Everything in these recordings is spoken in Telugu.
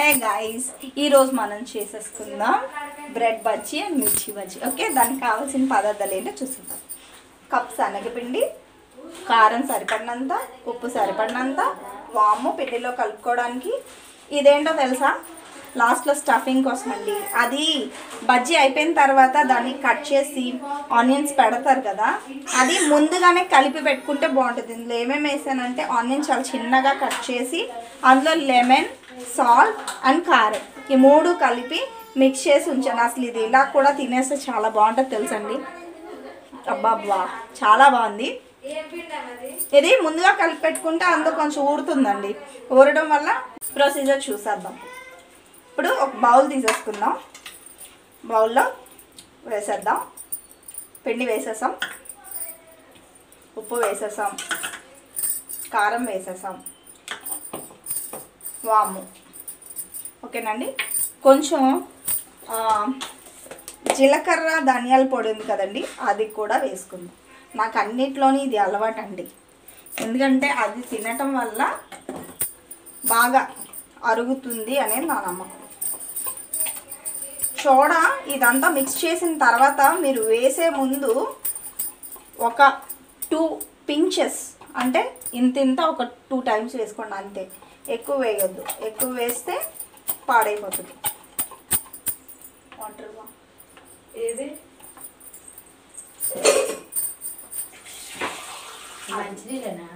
హే గాయ్స్, ఈరోజు మనం చేసేసుకుందాం బ్రెడ్ బజ్జీ అండ్ మిర్చి బజ్జీ. ఓకే, దానికి కావాల్సిన పదార్థాలు ఏంటో చూసుకుందాం. కప్ శనగపిండి, కారం సరిపడినంత, ఉప్పు సరిపడినంత, వాము పిండిలో కలుపుకోవడానికి. ఇదేంటో తెలుసా? లాస్ట్లో స్టఫింగ్ కోసం అండి. అది బజ్జీ అయిపోయిన తర్వాత దాన్ని కట్ చేసి ఆనియన్స్ పెడతారు కదా, అది ముందుగానే కలిపి పెట్టుకుంటే బాగుంటుంది. ఇందులో ఏమేమి వేసానంటే ఆనియన్స్ చాలా చిన్నగా కట్ చేసి అందులో లెమన్, సాల్ట్ అండ్ కారం ఈ మూడు కలిపి మిక్స్ చేసి ఉంచాను. అసలు ఇది ఇలా కూడా తినేస్తే చాలా బాగుంటుంది తెలుసండి. అబ్బాబ్బా చాలా బాగుంది. ఇది ముందుగా కలిపి పెట్టుకుంటే అందులో కొంచెం ఊరుతుందండి. ఊరడం వల్ల ప్రొసీజర్ చూసేద్దాం. ఇప్పుడు ఒక బౌల్ తీసేసుకుందాం. బౌల్లో వేసేద్దాం. పిండి వేసేసాం, ఉప్పు వేసేసాం, కారం వేసేసాం, వాము. ఓకేనండి. కొంచెం జీలకర్ర ధనియాల పొడి ఉంది కదండి, అది కూడా వేసుకుందాం. నాకు అన్నిట్లోని ఇది అలవాటు అండి, ఎందుకంటే అది తినటం వల్ల బాగా అరుగుతుంది అనేది నా నమ్మకం. సోడా ఇదంతా మిక్స్ చేసిన తర్వాత మీరు వేసే ముందు ఒక 2 pinches అంటే ఇంత ఒక 2 times వేసుకోండి అంతే. ఎక్కువ వేయొద్దు, ఎక్కువ వేస్తే పాడైపోతుంది. వాటర్ ఏది మంచిదేనా?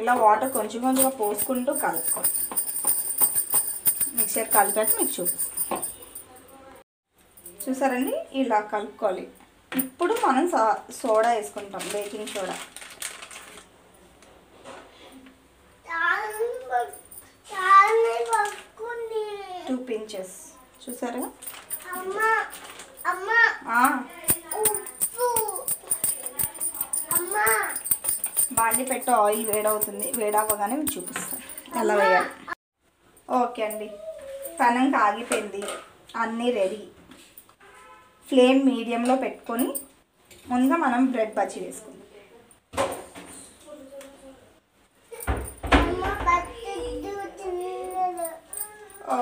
ఇలా వాటర్ కొంచెం కొంచెంగా పోసుకుంటూ కలుపుకోండి. మిక్సర్ కలిపాక మీకు చూపిస్తాను. చూసారండి, ఇలా కలుపుకోవాలి. ఇప్పుడు మనం సోడా వేసుకుంటాం, బేకింగ్ సోడా. 2 pinches చూసారా? బాండి పెట్టు, ఆయిల్ వేడవుతుంది. వేడవ్వగానే మీకు చూపిస్తాను ఎలా వేయాలి. ఓకే అండి, పెనం కాగిపోయింది, అన్నీ రెడీ. ఫ్లేమ్ మీడియంలో పెట్టుకొని ముందుగా మనం బ్రెడ్ బజ్జీ వేసుకుందాం. ఓ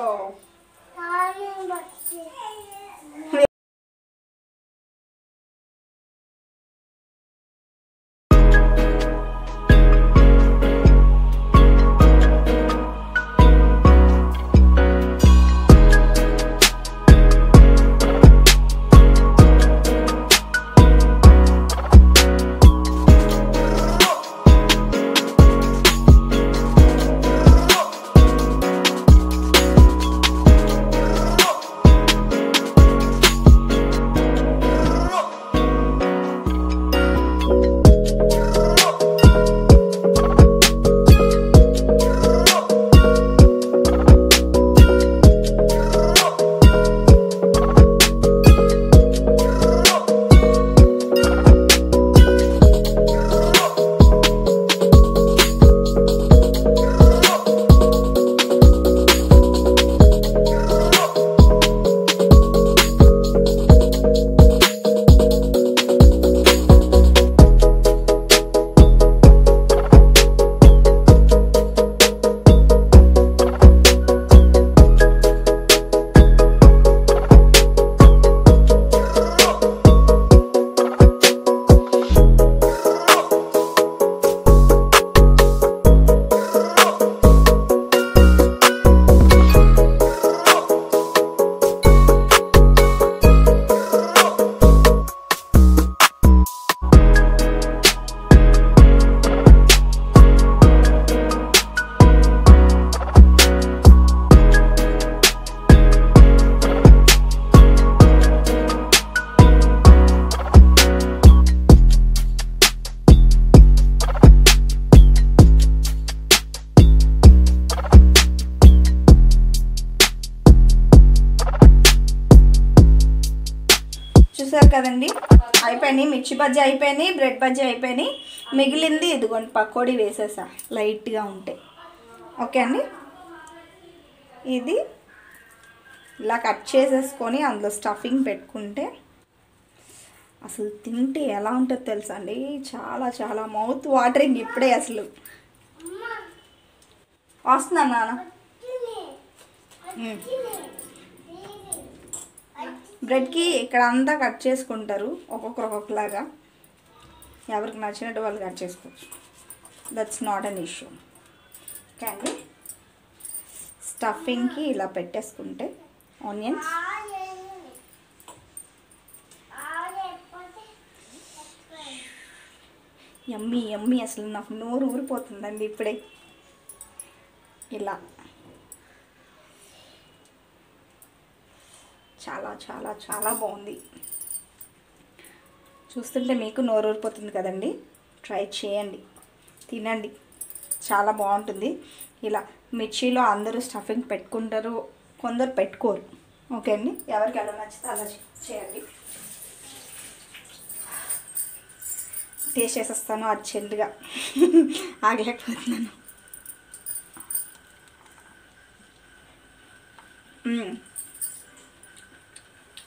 చూసారు కదండి, అయిపోయినాయి. మిర్చి బజ్జీ అయిపోయినాయి, బ్రెడ్ బజ్జీ అయిపోయినాయి. మిగిలింది ఇదిగోండి, పకోడీ వేసేసా లైట్గా ఉంటే. ఓకే అండి, ఇది ఇలా కట్ చేసేసుకొని అందులో స్టఫింగ్ పెట్టుకుంటే అసలు తింటే ఎలా ఉంటుందో తెలుసా అండి, చాలా చాలా మౌత్ వాటరింగ్ ఇప్పుడే. అసలు వస్తున్నా నాన్న. బ్రెడ్కి ఇక్కడ అంతా కట్ చేసుకుంటారు, ఒక్కొక్కలాగా. ఎవరికి నచ్చినట్టు వాళ్ళు కట్ చేసుకోవచ్చు. That's not an issue. Okay అండి. స్టఫింగ్కి ఇలా పెట్టేసుకుంటే ఆనియన్స్, యమ్మీ యమ్మీ. అసలు నాకు నోరు ఊరిపోతుందండి ఇప్పుడే. ఇలా చాలా చాలా చాలా బాగుంది. చూస్తుంటే మీకు నోరు ఊరిపోతుంది కదండి. ట్రై చేయండి, తినండి, చాలా బాగుంటుంది. ఇలా మిర్చిలో అందరూ స్టఫింగ్ పెట్టుకుంటారు, కొందరు పెట్టుకోరు. ఓకే అండి, ఎవరికి ఎలా నచ్చితే అలా చేయండి. టేస్ట్ చేసేస్తాను అర్జెంటుగా, ఆగలేకపోతున్నాను.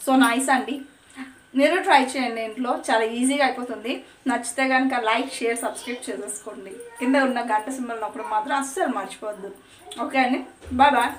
సో నైస్ అండి, మీరు ట్రై చేయండి ఇంట్లో, చాలా ఈజీగా అయిపోతుంది. నచ్చితే కనుక లైక్, షేర్, సబ్స్క్రైబ్ చేసేసుకోండి. కింద ఉన్న గంట సింబల్ నొక్కడం మాత్రం అస్సలు మర్చిపోవద్దు. ఓకే అండి, బాయ్ బాయ్.